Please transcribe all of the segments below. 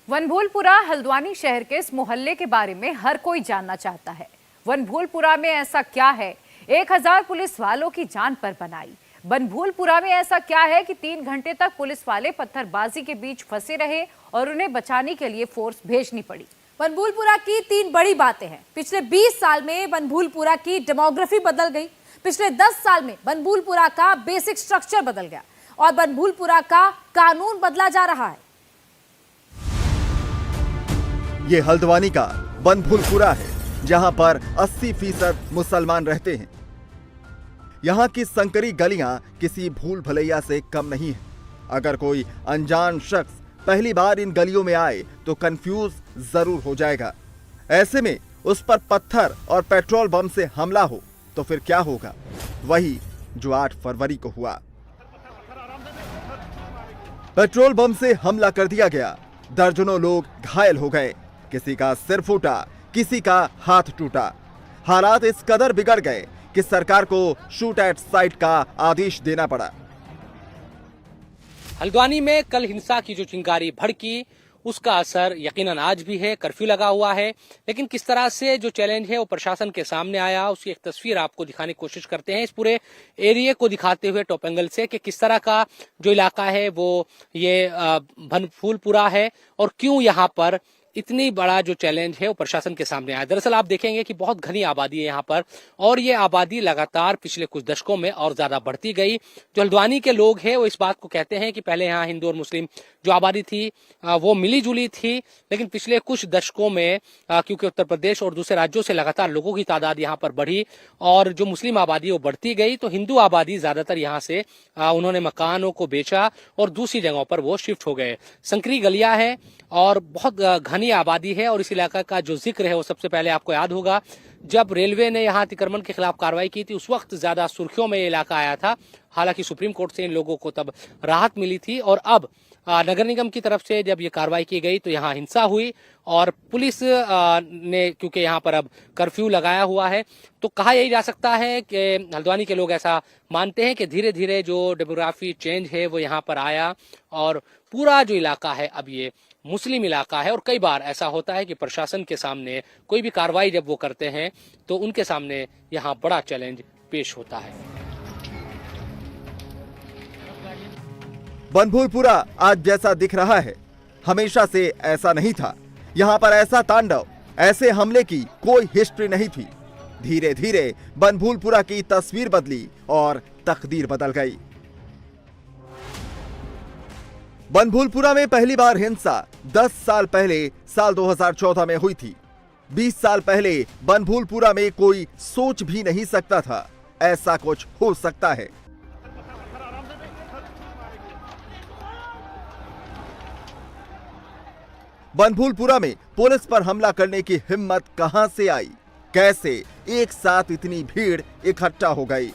वनभूलपुरा हल्द्वानी शहर के इस मोहल्ले के बारे में हर कोई जानना चाहता है। वनभूलपुरा में ऐसा क्या है 1000 पुलिस वालों की जान पर बनाई। वनभूलपुरा में ऐसा क्या है कि 3 घंटे तक पुलिस वाले पत्थरबाजी के बीच फंसे रहे और उन्हें बचाने के लिए फोर्स भेजनी पड़ी। वनभूलपुरा की 3 बड़ी बातें हैं। पिछले 20 साल में वनभूलपुरा की डेमोग्राफी बदल गई। पिछले 10 साल में वनभूलपुरा का बेसिक स्ट्रक्चर बदल गया और वनभूलपुरा का कानून बदला जा रहा है। ये हल्द्वानी का वनभूलपुरा है, जहां पर 80% मुसलमान रहते हैं। यहाँ की संकरी गलियां किसी भूल भलैया से कम नहीं है। अगर कोई अनजान शख्स पहली बार इन गलियों में आए तो कंफ्यूज जरूर हो जाएगा। ऐसे में उस पर पत्थर और पेट्रोल बम से हमला हो तो फिर क्या होगा? वही जो 8 फरवरी को हुआ। पेट्रोल बम से हमला कर दिया गया, दर्जनों लोग घायल हो गए, किसी का सिर फूटा, किसी का हाथ टूटा। हालात इस कदर बिगड़ गए कि सरकार को शूट एट साइट का आदेश देना पड़ा। हल्द्वानी में कल हिंसा की जो चिंगारी भड़की, उसका असर यकीनन आज भी है। कर्फ्यू लगा हुआ है, लेकिन किस तरह से जो चैलेंज है वो प्रशासन के सामने आया, उसकी एक तस्वीर आपको दिखाने की कोशिश करते हैं। इस पूरे एरिया को दिखाते हुए टॉप एंगल से कि किस तरह का जो इलाका है वो ये वनभूलपुरा है और क्यों यहाँ पर इतनी बड़ा जो चैलेंज है वो प्रशासन के सामने आया। दरअसल आप देखेंगे कि बहुत घनी आबादी है यहाँ पर और ये आबादी लगातार पिछले कुछ दशकों में और ज्यादा बढ़ती गई। जो हल्द्वानी के लोग हैं वो इस बात को कहते हैं कि पहले यहाँ हिंदू और मुस्लिम जो आबादी थी वो मिली जुली थी, लेकिन पिछले कुछ दशकों में क्योंकि उत्तर प्रदेश और दूसरे राज्यों से लगातार लोगों की तादाद यहाँ पर बढ़ी और जो मुस्लिम आबादी वो बढ़ती गई, तो हिंदू आबादी ज्यादातर यहाँ से उन्होंने मकानों को बेचा और दूसरी जगहों पर वो शिफ्ट हो गए। संकरी गलियां है और बहुत घनी आबादी है और इस इलाका का जो जिक्र है वो सबसे पहले आपको याद होगा जब रेलवे ने यहाँ अतिक्रमण के खिलाफ कार्रवाई की थी, उस वक्त ज्यादा सुर्खियों में ये इलाका आया था। हालांकि सुप्रीम कोर्ट से इन लोगों को तब राहत मिली थी और अब नगर निगम की तरफ से जब ये कार्रवाई की गई तो यहाँ हिंसा हुई और पुलिस ने, क्योंकि यहाँ पर अब कर्फ्यू लगाया हुआ है, तो कहा यही जा सकता है कि हल्द्वानी के लोग ऐसा मानते हैं कि धीरे धीरे जो डेमोग्राफी चेंज है वो यहाँ पर आया और पूरा जो इलाका है अब ये मुस्लिम इलाका है। और कई बार ऐसा होता है कि प्रशासन के सामने कोई भी कार्रवाई जब वो करते हैं तो उनके सामने यहाँ बड़ा चैलेंज पेश होता है। वनभूलपुरा आज जैसा दिख रहा है हमेशा से ऐसा नहीं था। यहाँ पर ऐसा तांडव, ऐसे हमले की कोई हिस्ट्री नहीं थी। धीरे धीरे वनभूलपुरा की तस्वीर बदली और तकदीर बदल गई। वनभूलपुरा में पहली बार हिंसा 10 साल पहले साल 2014 में हुई थी। 20 साल पहले वनभूलपुरा में कोई सोच भी नहीं सकता था ऐसा कुछ हो सकता है। वनभूलपुरा में पुलिस पर हमला करने की हिम्मत कहां से आई? कैसे एक साथ इतनी भीड़ इकट्ठा हो गई?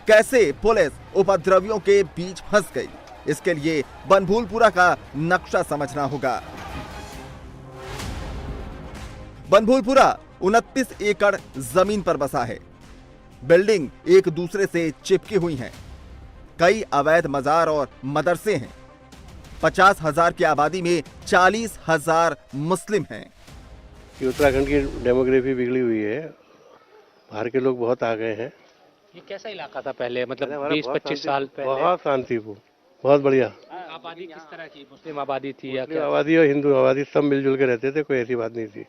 कैसे पुलिस उपद्रवियों के बीच फंस गई? इसके लिए वनभूलपुरा का नक्शा समझना होगा। वनभूलपुरा 29 एकड़ जमीन पर बसा है। बिल्डिंग एक दूसरे से चिपकी हुई हैं। कई अवैध मजार और मदरसे हैं। 50,000 की आबादी में 40,000 मुस्लिम हैं। उत्तराखंड की डेमोग्राफी बिगड़ी हुई है, बाहर के लोग बहुत आ गए हैं। ये कैसा इलाका था पहले, मतलब 20-25 साल पहले? बहुत शांतिपूर्ण, बहुत बढ़िया। आबादी किस तरह की? मुस्लिम आबादी थी या क्या? आबादी और हिंदू आबादी सब मिलजुल के रहते थे, कोई ऐसी बात नहीं थी।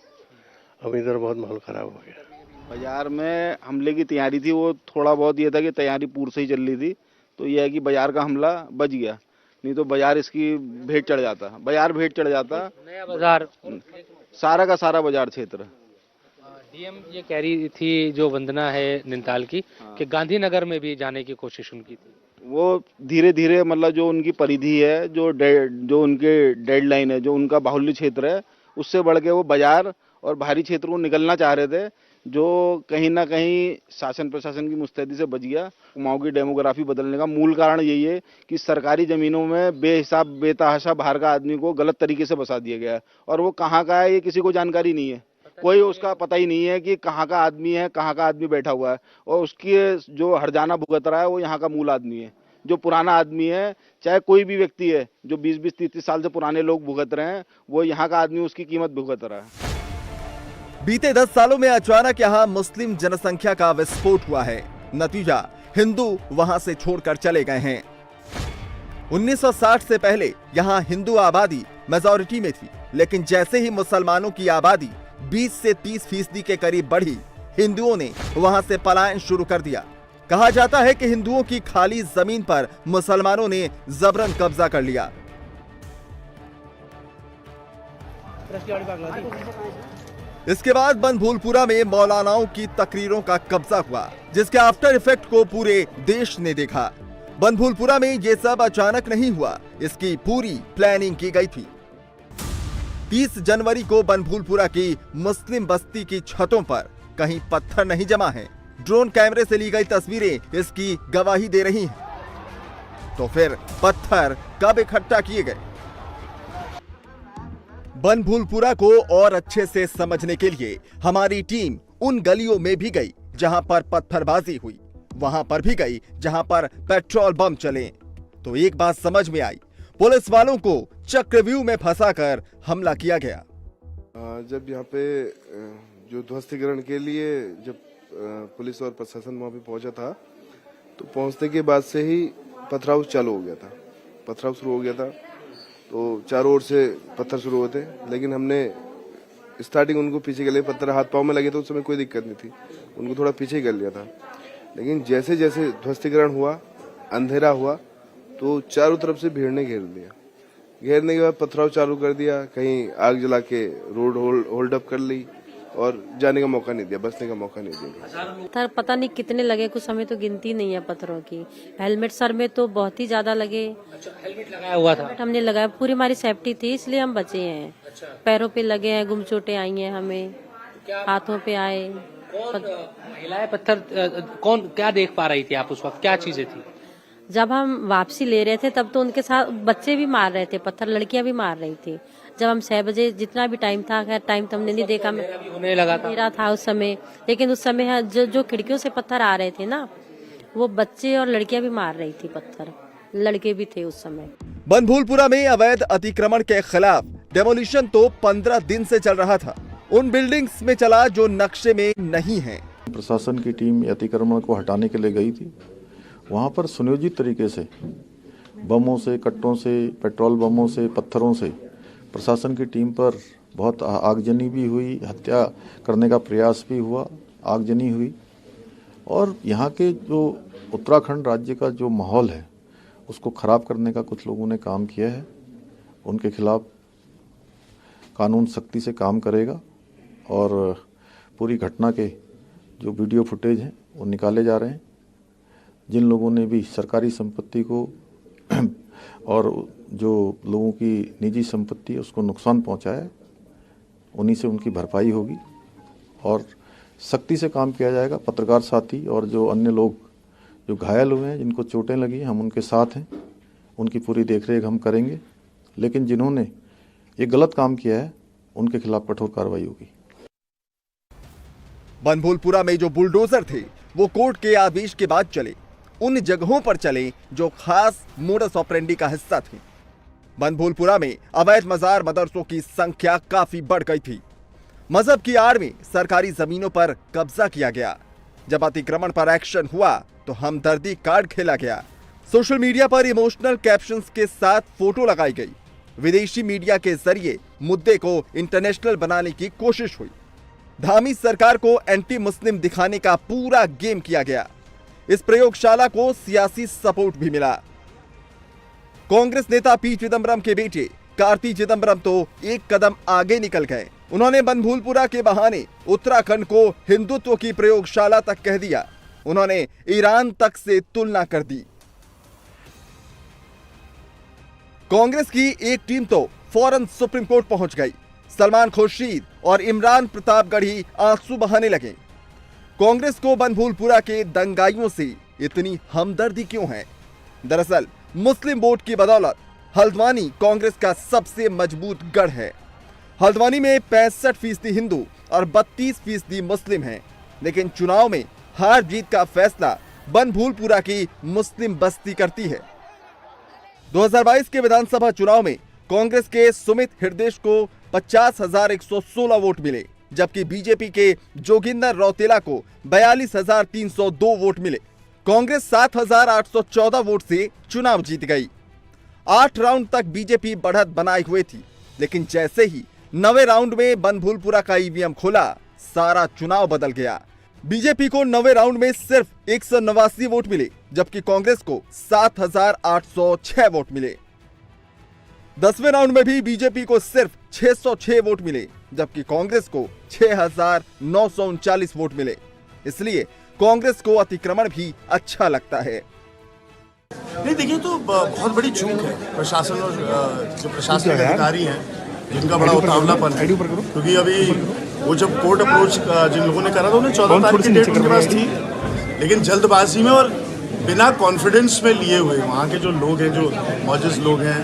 अब इधर बहुत माहौल खराब हो गया। बाजार में हमले की तैयारी थी, वो थोड़ा बहुत ये था कि तैयारी पूर्व से ही चल रही थी, तो यह है कि बाजार का हमला बच गया, नहीं तो बाजार इसकी भेंट चढ़ जाता। बाजार भेंट चढ़ जाता, नया बाजार, सारा का सारा बाजार क्षेत्र। डीएम ये कह रही थी जो वंदना है नैनीताल की कि गांधीनगर में भी जाने की कोशिश उनकी थी। वो धीरे धीरे मतलब जो उनकी परिधि है, जो उनके डेडलाइन है, जो उनका बाहुल्य क्षेत्र है, उससे बढ़ के वो बाजार और बाहरी क्षेत्र को निकलना चाह रहे थे, जो कहीं ना कहीं शासन प्रशासन की मुस्तैदी से बच गया। कुमाऊं की डेमोग्राफी बदलने का मूल कारण यही है कि सरकारी जमीनों में बेहिसाब बेतहाशा बाहर का आदमी को गलत तरीके से बसा दिया गया है और वो कहाँ का है ये किसी को जानकारी नहीं है। कोई उसका पता ही नहीं है कि कहाँ का आदमी है, कहाँ का आदमी बैठा हुआ है और उसकी जो हरजाना भुगत रहा है वो यहाँ का मूल आदमी है, जो पुराना आदमी है, चाहे कोई भी व्यक्ति है जो 20-20, 30-30 साल से पुराने लोग भुगत रहे हैं, वो यहाँ का आदमी उसकी कीमत भुगत रहा है। बीते 10 सालों में अचानक यहाँ मुस्लिम जनसंख्या का विस्फोट हुआ है। नतीजा, हिंदू वहां से छोड़कर चले गए हैं। 1960 से पहले यहाँ हिंदू आबादी मेजॉरिटी में थी, लेकिन जैसे ही मुसलमानों की आबादी 20 से 30% के करीब बढ़ी, हिंदुओं ने वहां से पलायन शुरू कर दिया। कहा जाता है कि हिंदुओं की खाली जमीन पर मुसलमानों ने जबरन कब्जा कर लिया। इसके बाद बनभूलपुरा में मौलानाओं की तकरीरों का कब्जा हुआ, जिसके आफ्टर इफेक्ट को पूरे देश ने देखा। बनभूलपुरा में ये सब अचानक नहीं हुआ, इसकी पूरी प्लानिंग की गई थी। 30 जनवरी को बनभूलपुरा की मुस्लिम बस्ती की छतों पर कहीं पत्थर नहीं जमा है। ड्रोन कैमरे से ली गई तस्वीरें इसकी गवाही दे रही हैं। तो फिर पत्थर कब इकट्ठा किए गए? बनभूलपुरा को और अच्छे से समझने के लिए हमारी टीम उन गलियों में भी गई जहां पर पत्थरबाजी हुई, वहां पर भी गई जहां पर पेट्रोल बम चले। तो एक बात समझ में आई, पुलिस वालों को चक्रव्यूह में फंसाकर हमला किया गया। जब यहाँ पे जो ध्वस्तीकरण के लिए जब पुलिस और प्रशासन वहाँ पे पहुंचा था, तो पहुंचने के बाद से ही पथराव चालू हो गया था, पथराव शुरू हो गया था। तो चारों ओर से पत्थर शुरू होते, लेकिन हमने स्टार्टिंग उनको पीछे कर लिया। पत्थर हाथ पाँव में लगे तो उस समय कोई दिक्कत नहीं थी, उनको थोड़ा पीछे कर लिया था। लेकिन जैसे जैसे ध्वस्तीकरण हुआ, अंधेरा हुआ, तो चारों तरफ से भीड़ ने घेर लिया। घेरने के बाद पथराव चालू कर दिया, कहीं आग जला के रोड होल्ड अप कर ली और जाने का मौका नहीं दिया, बसने का मौका नहीं दिया। पत्थर पता नहीं कितने लगे, कुछ समय तो गिनती नहीं है पत्थरों की। हेलमेट सर में तो बहुत ही ज्यादा लगे। अच्छा, हेलमेट लगाया हुआ था? हेलमेट हमने लगाया, पूरी हमारी सेफ्टी थी, इसलिए हम बचे हैं। अच्छा। पैरों पे लगे हैं, गुमचोटें आई हैं हमें, हाथों पे आए। हिलाए पत्थर कौन, क्या देख पा रही थी आप उस वक्त, क्या चीजें थी? जब हम वापसी ले रहे थे तब तो उनके साथ बच्चे भी मार रहे थे पत्थर, लड़कियां भी मार रही थी। जब हम 6 बजे, जितना भी टाइम था, खैर टाइम तो हमने नहीं देखा, होने लगा था, मेरा था उस समय। लेकिन उस समय जो खिड़कियों से पत्थर आ रहे थे ना, वो बच्चे और लड़कियां भी मार रही थी पत्थर, लड़के भी थे उस समय। बनभूलपुरा में अवैध अतिक्रमण के खिलाफ डेमोलिशन तो 15 दिन से चल रहा था। उन बिल्डिंग्स में चला जो नक्शे में नहीं है। प्रशासन की टीम अतिक्रमण को हटाने के लिए गई थी। वहाँ पर सुनियोजित तरीके से बमों से, कट्टों से, पेट्रोल बमों से, पत्थरों से प्रशासन की टीम पर बहुत आगजनी भी हुई, हत्या करने का प्रयास भी हुआ, आगजनी हुई। और यहाँ के जो उत्तराखंड राज्य का जो माहौल है उसको ख़राब करने का कुछ लोगों ने काम किया है। उनके खिलाफ कानून सख्ती से काम करेगा और पूरी घटना के जो वीडियो फुटेज हैं वो निकाले जा रहे हैं। जिन लोगों ने भी सरकारी संपत्ति को और जो लोगों की निजी संपत्ति है उसको नुकसान पहुंचाया, उन्हीं से उनकी भरपाई होगी और सख्ती से काम किया जाएगा। पत्रकार साथी और जो अन्य लोग जो घायल हुए हैं, जिनको चोटें लगी, हम उनके साथ हैं, उनकी पूरी देखरेख हम करेंगे। लेकिन जिन्होंने ये गलत काम किया है उनके खिलाफ कठोर कार्रवाई होगी। बनभूलपुरा में जो बुलडोजर थे वो कोर्ट के आदेश के बाद चले, उन जगहों पर चले जो खास मोडस ऑपरेंडी का हिस्सा थे। बनभूलपुरा में अवैध मजार मदरसों की संख्या काफी बढ़ गई थी। मजहब की आड़ में सरकारी जमीनों पर कब्जा किया गया। जब अतिक्रमण पर एक्शन हुआ तो हमदर्दी कार्ड खेला गया। सोशल मीडिया पर इमोशनल कैप्शंस के साथ फोटो लगाई गई। विदेशी मीडिया के जरिए मुद्दे को इंटरनेशनल बनाने की कोशिश हुई। धामी सरकार को एंटी मुस्लिम दिखाने का पूरा गेम किया गया। इस प्रयोगशाला को सियासी सपोर्ट भी मिला। कांग्रेस नेता पी चिदंबरम के बेटे कार्ति चिदंबरम तो एक कदम आगे निकल गए। उन्होंने बनभूलपुरा के बहाने उत्तराखंड को हिंदुत्व की प्रयोगशाला तक कह दिया। उन्होंने ईरान तक से तुलना कर दी। कांग्रेस की एक टीम तो फौरन सुप्रीम कोर्ट पहुंच गई। सलमान खुर्शीद और इमरान प्रतापगढ़ी आंसू बहाने लगे। कांग्रेस को बनभूलपुरा के दंगाइयों से इतनी हमदर्दी क्यों है? दरअसल मुस्लिम वोट की बदौलत हल्द्वानी कांग्रेस का सबसे मजबूत गढ़ है। हल्द्वानी में 65% हिंदू और 32% मुस्लिम हैं, लेकिन चुनाव में हार जीत का फैसला बनभूलपुरा की मुस्लिम बस्ती करती है। 2022 के विधानसभा चुनाव में कांग्रेस के सुमित हृदयेश को 50,116 वोट मिले, जबकि बीजेपी के जोगिंदर रौतेला को 42,302 वोट मिले। कांग्रेस 7,814 वोट से चुनाव जीत गई। 8 राउंड तक बीजेपी बढ़त बनाए हुए थी, लेकिन जैसे ही 9वें राउंड में बनभूलपुरा का ईवीएम खोला, सारा चुनाव बदल गया। बीजेपी को 9वें राउंड में सिर्फ 189 वोट मिले, जबकि कांग्रेस को 7,806 वोट मिले। 10वें राउंड में भी बीजेपी को सिर्फ 606 वोट मिले, जबकि कांग्रेस को 6,939 वोट मिले। इसलिए कांग्रेस को अतिक्रमण भी अच्छा लगता है। नहीं देखिए, तो बहुत बड़ी चूक है प्रशासन और जो प्रशासनिक अधिकारी हैं जिनका बड़ा उतावलापन है, क्योंकि अभी वो जब कोर्ट अप्रोच जिन लोगों ने करा था उन्हें 14 तारीख की डेट उनके पास थी, लेकिन जल्दबाजी में और बिना कॉन्फिडेंस में लिए हुए वहाँ के जो लोग हैं, जो मौजूद लोग हैं,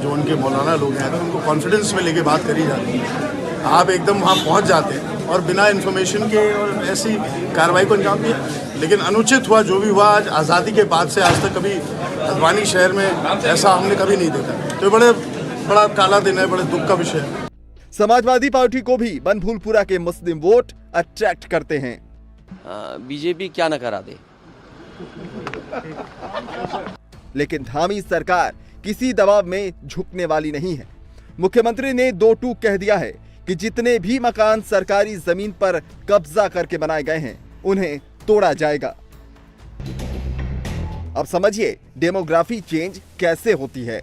जो उनके मौलाना लोग हैं, तो उनको कॉन्फिडेंस में लेके बात करी जाती है। आप एकदम वहाँ पहुँच जाते हैं और बिना इन्फॉर्मेशन के और ऐसी कार्रवाई को अंजाम दिया, लेकिन अनुचित हुआ जो भी हुआ। आज आज़ादी के बाद से आज तक कभी हल्द्वानी शहर में ऐसा हमने कभी नहीं देखा, तो बड़ा काला दिन है, बड़े दुख का विषय है। समाजवादी पार्टी को भी बनभूलपुरा के मुस्लिम वोट अट्रैक्ट करते हैं। बीजेपी क्या न करा दे, लेकिन धामी सरकार किसी दबाव में झुकने वाली नहीं है। मुख्यमंत्री ने 2 टूक कह दिया है कि जितने भी मकान सरकारी जमीन पर कब्जा करके बनाए गए हैं, उन्हें तोड़ा जाएगा। अब समझिए डेमोग्राफी चेंज कैसे होती है।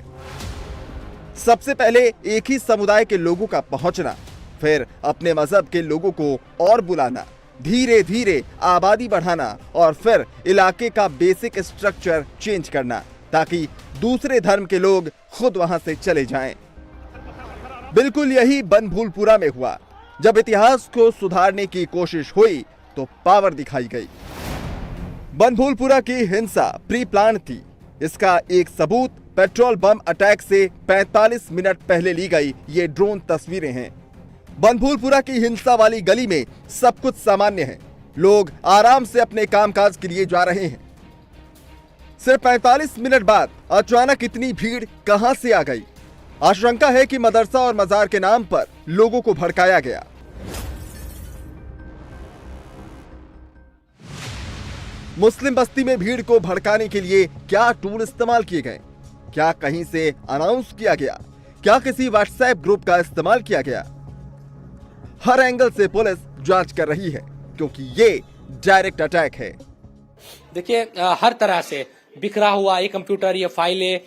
सबसे पहले एक ही समुदाय के लोगों का पहुंचना, फिर अपने मजहब के लोगों को और बुलाना, धीरे धीरे आबादी बढ़ाना और फिर इलाके का बेसिक स्ट्रक्चर चेंज करना, ताकि दूसरे धर्म के लोग खुद वहां से चले जाएं। बिल्कुल यही बनभूलपुरा में हुआ। जब इतिहास को सुधारने की कोशिश हुई तो पावर दिखाई गई। बनभूलपुरा की हिंसा प्री प्लान थी। इसका एक सबूत पेट्रोल बम अटैक से 45 मिनट पहले ली गई ये ड्रोन तस्वीरें हैं। बनभूलपुरा की हिंसा वाली गली में सब कुछ सामान्य है। लोग आराम से अपने कामकाज के लिए जा रहे हैं। सिर्फ 45 मिनट बाद अचानक इतनी भीड़ कहां से आ गई? आशंका है कि मदरसा और मजार के नाम पर लोगों को भड़काया गया। मुस्लिम बस्ती में भीड़ को भड़काने के लिए क्या टूल इस्तेमाल किए गए? क्या कहीं से अनाउंस किया गया? क्या किसी व्हाट्सएप ग्रुप का इस्तेमाल किया गया? हर एंगल से पुलिस जांच कर रही है, क्योंकि ये डायरेक्ट अटैक है। देखिए, हर तरह से बिखरा हुआ ये कंप्यूटर, ये फाइलें,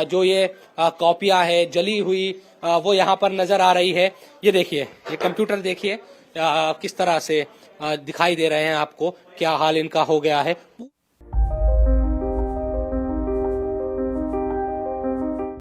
जो ये कॉपियां है जली हुई, वो यहाँ पर नजर आ रही है। ये देखिए, ये कंप्यूटर देखिए किस तरह से दिखाई दे रहे हैं आपको, क्या हाल इनका हो गया है।